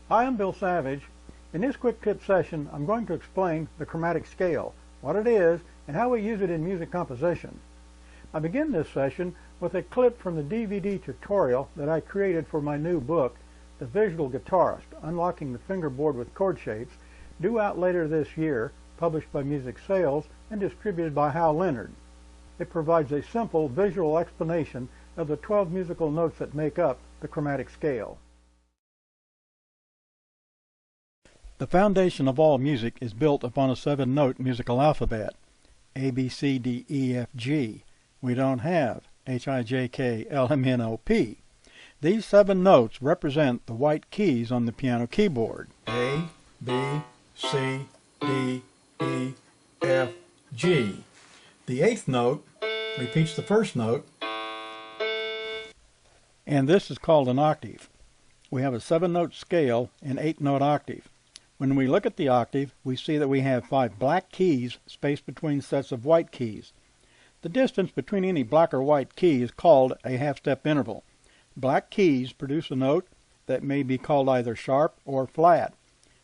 Hi, I'm Bill Savidge. In this quick tip session, I'm going to explain the chromatic scale, what it is, and how we use it in music composition. I begin this session with a clip from the DVD tutorial that I created for my new book, The Visual Guitarist, Unlocking the Fingerboard with Chord Shapes, due out later this year, published by Music Sales and distributed by Hal Leonard. It provides a simple visual explanation of the 12 musical notes that make up the chromatic scale. The foundation of all music is built upon a 7-note musical alphabet. A, B, C, D, E, F, G. We don't have H, I, J, K, L, M, N, O, P. These 7 notes represent the white keys on the piano keyboard. A, B, C, D, E, F, G. The 8th note repeats the first note, and this is called an octave. We have a 7-note scale and 8-note octave. When we look at the octave, we see that we have 5 black keys spaced between sets of white keys. The distance between any black or white key is called a half-step interval. Black keys produce a note that may be called either sharp or flat.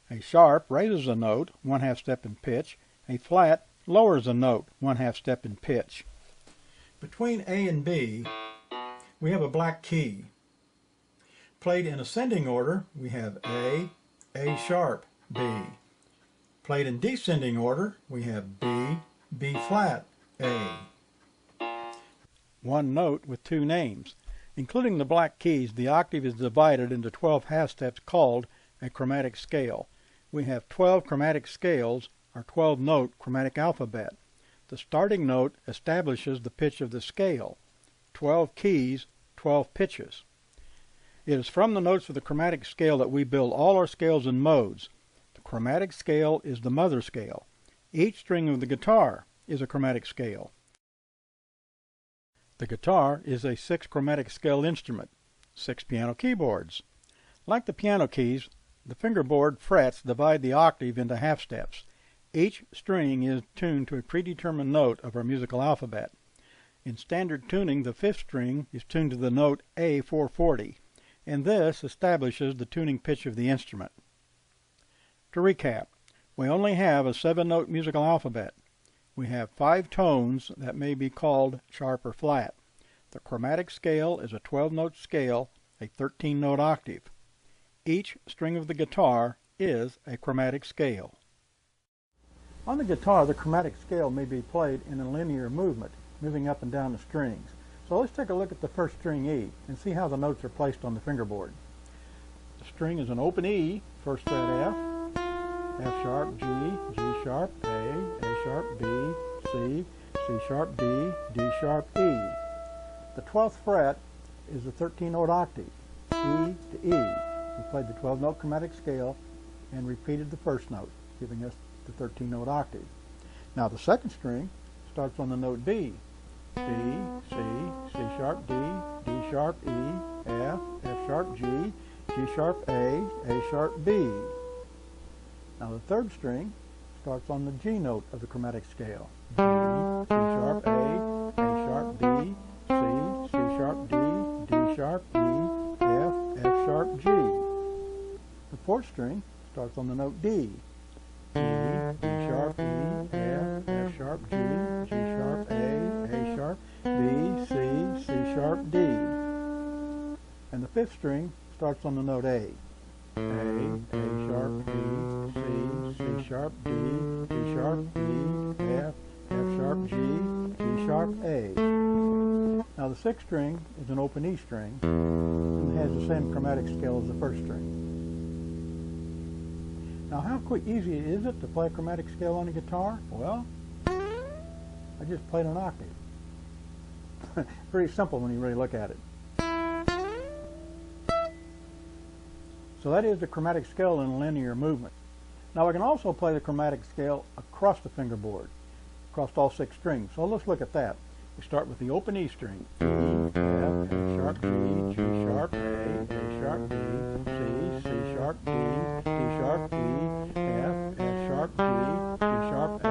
A sharp raises a note 1/2 step in pitch. A flat lowers a note 1/2 step in pitch. Between A and B, we have a black key. Played in ascending order, we have A sharp, B. Played in descending order, we have B, B flat, A. One note with 2 names. Including the black keys, the octave is divided into 12 half steps called a chromatic scale. We have 12 chromatic scales, or 12-note chromatic alphabet. The starting note establishes the pitch of the scale. 12 keys, 12 pitches. It is from the notes of the chromatic scale that we build all our scales and modes. The chromatic scale is the mother scale. Each string of the guitar is a chromatic scale. The guitar is a 6 chromatic scale instrument, 6 piano keyboards. Like the piano keys, the fingerboard frets divide the octave into half steps. Each string is tuned to a predetermined note of our musical alphabet. In standard tuning, the 5th string is tuned to the note A440, and this establishes the tuning pitch of the instrument. To recap, we only have a 7-note musical alphabet. We have 5 tones that may be called sharp or flat. The chromatic scale is a 12-note scale, a 13-note octave. Each string of the guitar is a chromatic scale. On the guitar, the chromatic scale may be played in a linear movement, moving up and down the strings. So let's take a look at the first string, E, and see how the notes are placed on the fingerboard. The string is an open E, first fret F, F sharp, G, G sharp, A sharp, B, C, C sharp, D, D sharp, E. The 12th fret is the 13-note octave, E to E. We played the 12-note chromatic scale and repeated the first note, giving us the 13-note octave. Now the second string starts on the note D. B, C, C sharp, D, D sharp, E, F, F sharp, G, G sharp, A sharp, B. Now the third string starts on the G note of the chromatic scale. G, C sharp, A sharp, B, C, C sharp, D, D sharp, E, F sharp, G. The fourth string starts on the note D. G, D sharp, E, F sharp, G, G sharp, A sharp, B, C, C sharp, D. And the 5th string starts on the note A. A sharp, B, C, C sharp, D, D sharp, E, F sharp, G, G sharp, A. Now the 6th string is an open E string and has the same chromatic scale as the first string. Now how easy is it to play a chromatic scale on a guitar? Well, I just played an octave. Pretty simple when you really look at it. So that is the chromatic scale in linear movement. Now I can also play the chromatic scale across the fingerboard, across all 6 strings. So let's look at that. We start with the open E string. E, F sharp, G, G sharp, A sharp, B, C, C sharp, D, D sharp, E, F sharp, G, G sharp, A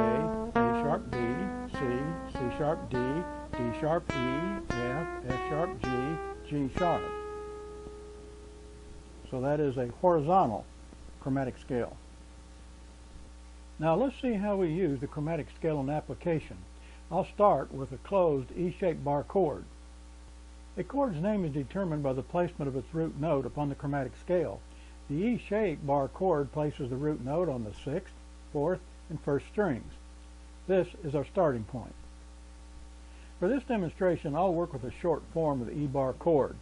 sharp, B, C, C sharp, D, D sharp, E, F sharp, G, G sharp. So that is a horizontal chromatic scale. Now let's see how we use the chromatic scale in application. I'll start with a closed E-shaped bar chord. A chord's name is determined by the placement of its root note upon the chromatic scale. The E-shaped bar chord places the root note on the 6th, 4th, and 1st strings. This is our starting point. For this demonstration, I'll work with a short form of the E-bar chord.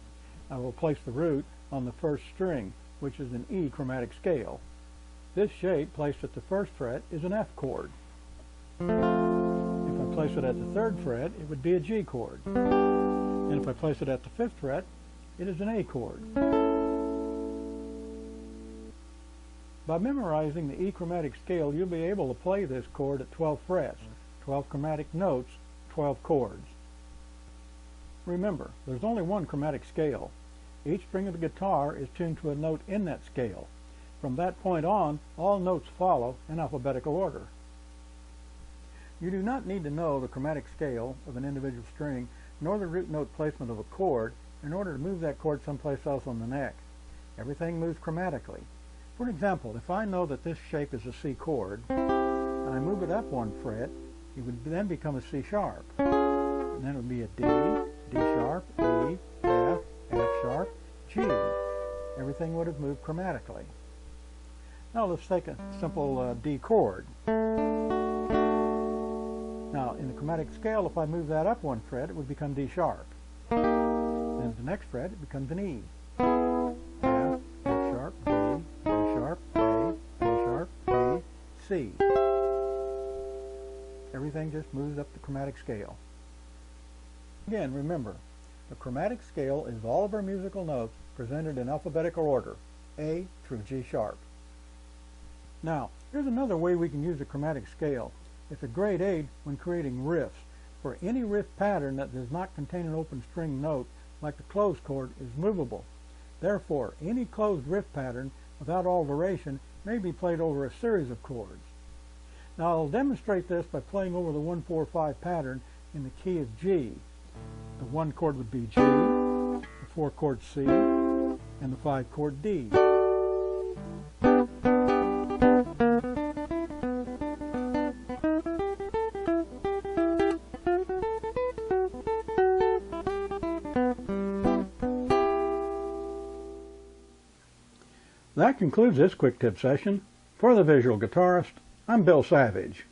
I will place the root on the 1st string, which is an E chromatic scale. This shape placed at the 1st fret is an F chord. If I place it at the 3rd fret, it would be a G chord. And if I place it at the 5th fret, it is an A chord. By memorizing the E chromatic scale, you'll be able to play this chord at 12 frets, 12 chromatic notes, 12 chords. Remember, there's only one chromatic scale. Each string of the guitar is tuned to a note in that scale. From that point on, all notes follow in alphabetical order. You do not need to know the chromatic scale of an individual string, nor the root note placement of a chord, in order to move that chord someplace else on the neck. Everything moves chromatically. For example, if I know that this shape is a C chord, and I move it up one fret, it would then become a C sharp. And then it would be a D, D sharp, E, F, F sharp, G. Everything would have moved chromatically. Now let's take a simple D chord. Now in the chromatic scale, if I move that up one fret, it would become D sharp. Then at the next fret, it becomes an E. F, F sharp, D, D sharp, A, A sharp, B, C. Everything just moves up the chromatic scale. Again, remember, the chromatic scale is all of our musical notes presented in alphabetical order, A through G sharp. Now, here's another way we can use the chromatic scale. It's a great aid when creating riffs. For any riff pattern that does not contain an open string note, like the closed chord, is movable. Therefore, any closed riff pattern without alteration may be played over a series of chords. Now I'll demonstrate this by playing over the 1-4-5 pattern in the key of G. The 1 chord would be G, the 4 chord C, and the 5 chord D. That concludes this quick tip session. For the visual guitarist, I'm Bill Savidge.